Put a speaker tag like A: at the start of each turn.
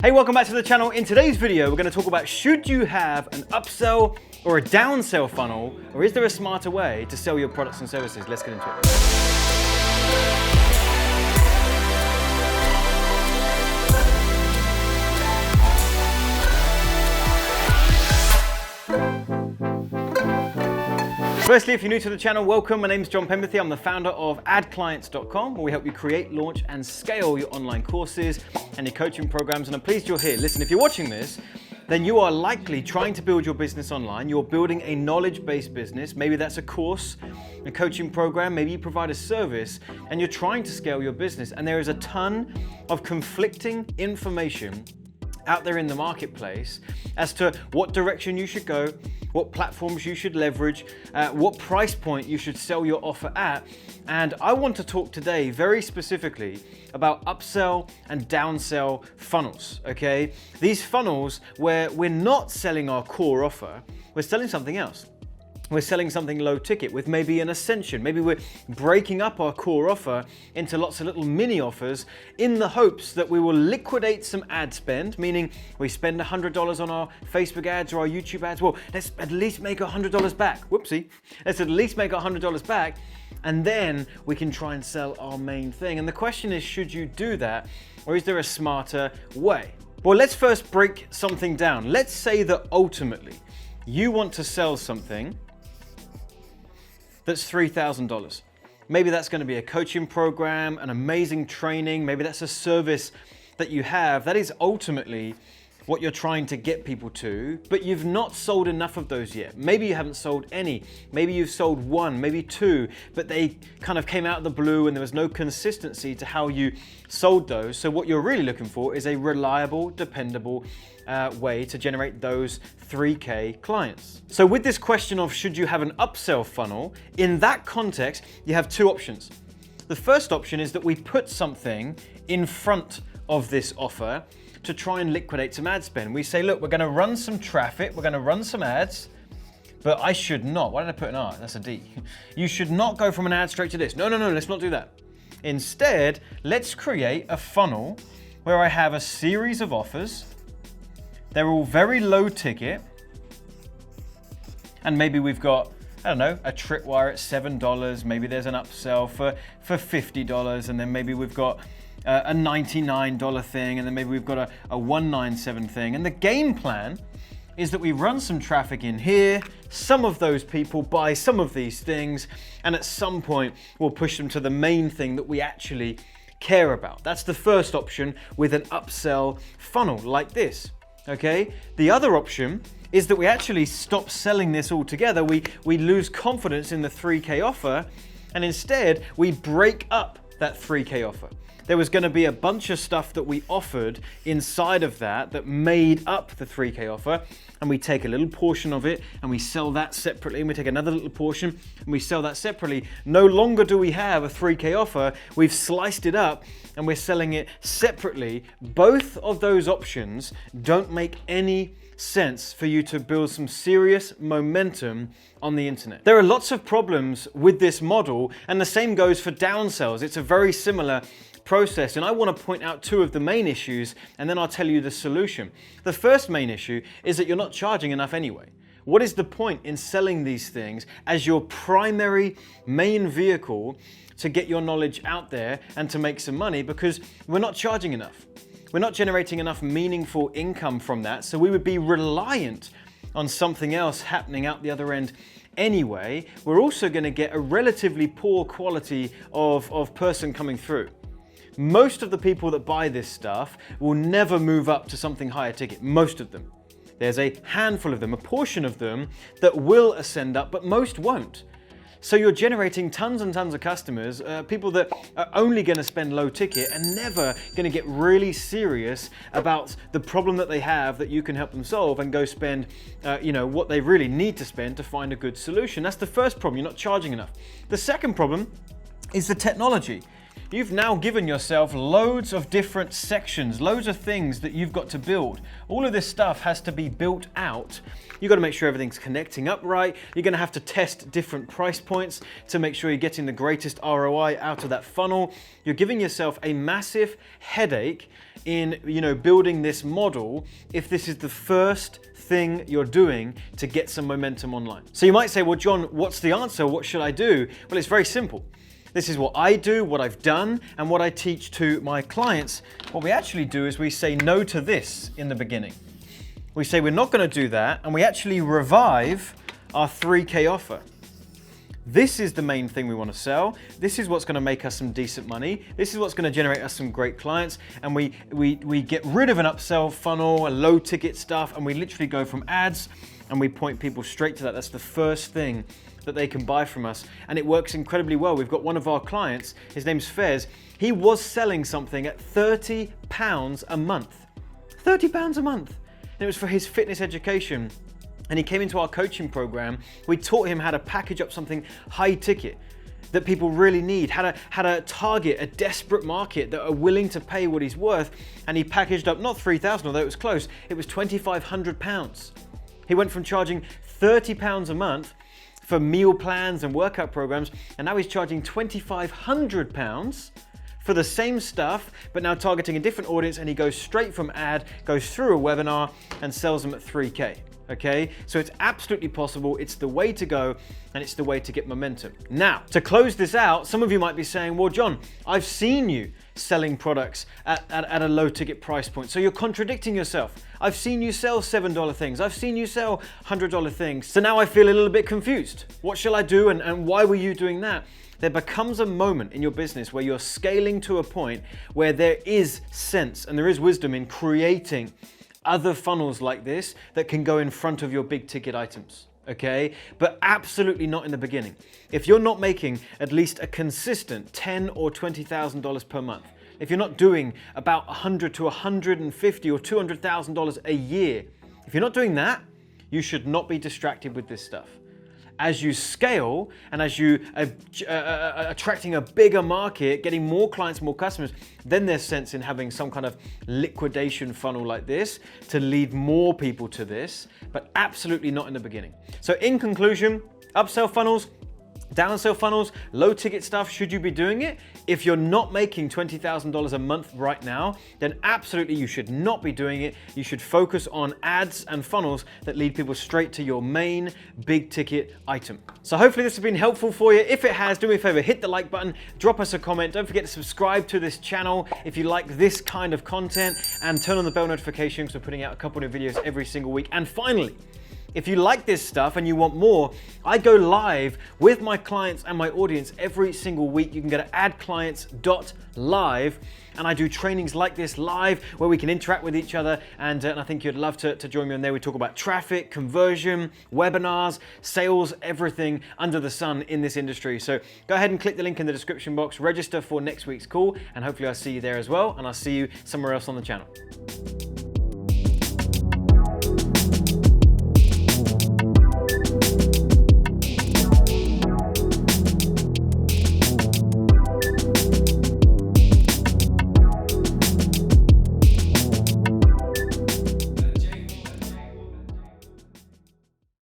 A: Hey, welcome back to the channel. In today's video, we're going to talk about should you have an upsell or a downsell funnel, or is there a smarter way to sell your products and services? Let's get into it. Firstly, if you're new to the channel, welcome. My name is Penberthy. I'm the founder of AdClients.com, where we help you create, launch, and scale your online courses and your coaching programs. And I'm pleased you're here. Listen, if you're watching this, then you are likely trying to build your business online. You're building a knowledge-based business. Maybe that's a course, a coaching program. Maybe you provide a service, and you're trying to scale your business. And there is a ton of conflicting information out there in the marketplace as to what direction you should go, what platforms you should leverage, what price point you should sell your offer at. And I want to talk today very specifically about upsell and downsell funnels, okay? These funnels where we're not selling our core offer, we're selling something else. We're selling something low ticket with maybe an ascension. Maybe we're breaking up our core offer into lots of little mini offers in the hopes that we will liquidate some ad spend, meaning we spend $100 on our Facebook ads or our YouTube ads. Well, let's at least make $100 back. Whoopsie. Let's at least make $100 back, and then we can try and sell our main thing. And the question is, should you do that, or is there a smarter way? Well, let's first break something down. Let's say that ultimately you want to sell something that's $3,000. Maybe that's going to be a coaching program, an amazing training. Maybe that's a service that you have. That is ultimately what you're trying to get people to, but you've not sold enough of those yet. Maybe you haven't sold any. Maybe you've sold one, maybe two, but they kind of came out of the blue and there was no consistency to how you sold those. So what you're really looking for is a reliable, dependable way to generate those 3K clients. So with this question of should you have an upsell funnel, in that context, you have two options. The first option is that we put something in front of this offer to try and liquidate some ad spend. We say, look, we're going to run some traffic, we're going to run some ads, but I should not. Why did I put an R? That's a D. You should not go from an ad straight to this. No, let's not do that. Instead, let's create a funnel where I have a series of offers. They're all very low ticket. And maybe we've got, I don't know, a tripwire at $7. Maybe there's an upsell for $50. And then maybe we've got a $99 thing. And then maybe we've got a $197 thing. And the game plan is that we run some traffic in here. Some of those people buy some of these things. And at some point, we'll push them to the main thing that we actually care about. That's the first option with an upsell funnel like this. Okay, the other option is that we actually stop selling this altogether. We lose confidence in the 3K offer, and instead we break up that 3K offer. There was going to be a bunch of stuff that we offered inside of that made up the 3K offer, and we take a little portion of it and we sell that separately, and we take another little portion and we sell that separately. No longer do we have a 3K offer. We've sliced it up and we're selling it separately. Both of those options don't make any sense for you to build some serious momentum on the internet. There are lots of problems with this model, and the same goes for downsells. It's a very similar process, and I want to point out two of the main issues, and then I'll tell you the solution. The first main issue is that you're not charging enough anyway. What is the point in selling these things as your primary main vehicle to get your knowledge out there and to make some money? Because we're not charging enough. We're not generating enough meaningful income from that, so we would be reliant on something else happening out the other end anyway. We're also going to get a relatively poor quality of person coming through. Most of the people that buy this stuff will never move up to something higher ticket. Most of them. There's a handful of them, a portion of them that will ascend up, but most won't. So you're generating tons and tons of customers, people that are only going to spend low ticket and never going to get really serious about the problem that they have that you can help them solve and go spend what they really need to spend to find a good solution. That's the first problem. You're not charging enough. The second problem is the technology. you've now given yourself loads of different sections, loads of things that you've got to build. All of this stuff has to be built out. You've got to make sure everything's connecting up right. You're going to have to test different price points to make sure you're getting the greatest ROI out of that funnel. You're giving yourself a massive headache in, building this model if this is the first thing you're doing to get some momentum online. So you might say, well, John, what's the answer? What should I do? Well, it's very simple. This is what I do, what I've done, and what I teach to my clients. What we actually do is we say no to this in the beginning. We say we're not going to do that, and we actually revive our 3K offer. This is the main thing we want to sell. This is what's going to make us some decent money. This is what's going to generate us some great clients. And we get rid of an upsell funnel, a low ticket stuff, and we literally go from ads and we point people straight to that. That's the first thing that they can buy from us. And it works incredibly well. We've got one of our clients, his name's Fez. He was selling something at £30 a month. £30 a month. And it was for his fitness education. And he came into our coaching program. We taught him how to package up something high ticket that people really need, how to target a desperate market that are willing to pay what he's worth. And he packaged up not 3,000, although it was close, it was £2,500. He went from charging £30 a month for meal plans and workout programs, and now he's charging £2,500 for the same stuff, but now targeting a different audience, and he goes straight from ad, goes through a webinar, and sells them at 3K. Okay, so it's absolutely possible, it's the way to go, and it's the way to get momentum. Now, to close this out, some of you might be saying, well, John, I've seen you selling products at a low ticket price point, so you're contradicting yourself. I've seen you sell $7 things, I've seen you sell $100 things, so now I feel a little bit confused. What shall I do, and why were you doing that? There becomes a moment in your business where you're scaling to a point where there is sense and there is wisdom in creating other funnels like this that can go in front of your big ticket items, okay? But absolutely not in the beginning. If you're not making at least a consistent $10,000 or $20,000 per month, if you're not doing about $100,000 to $150,000 or $200,000 a year, if you're not doing that, you should not be distracted with this stuff. As you scale and as you attracting a bigger market, getting more clients, more customers, then there's sense in having some kind of liquidation funnel like this to lead more people to this, but absolutely not in the beginning. So in conclusion, upsell funnels, downsell funnels, low ticket stuff, should you be doing it? If you're not making $20,000 a month right now, then absolutely you should not be doing it. You should focus on ads and funnels that lead people straight to your main big ticket item. So hopefully this has been helpful for you. If it has, do me a favor, hit the like button, drop us a comment. Don't forget to subscribe to this channel if you like this kind of content, and turn on the bell notification because we're putting out a couple of videos every single week. And finally, if you like this stuff and you want more, I go live with my clients and my audience every single week. You can go to adclients.live, and I do trainings like this live where we can interact with each other, and I think you'd love to join me on there. We talk about traffic, conversion, webinars, sales, everything under the sun in this industry. So go ahead and click the link in the description box, register for next week's call, and hopefully I'll see you there as well, and I'll see you somewhere else on the channel.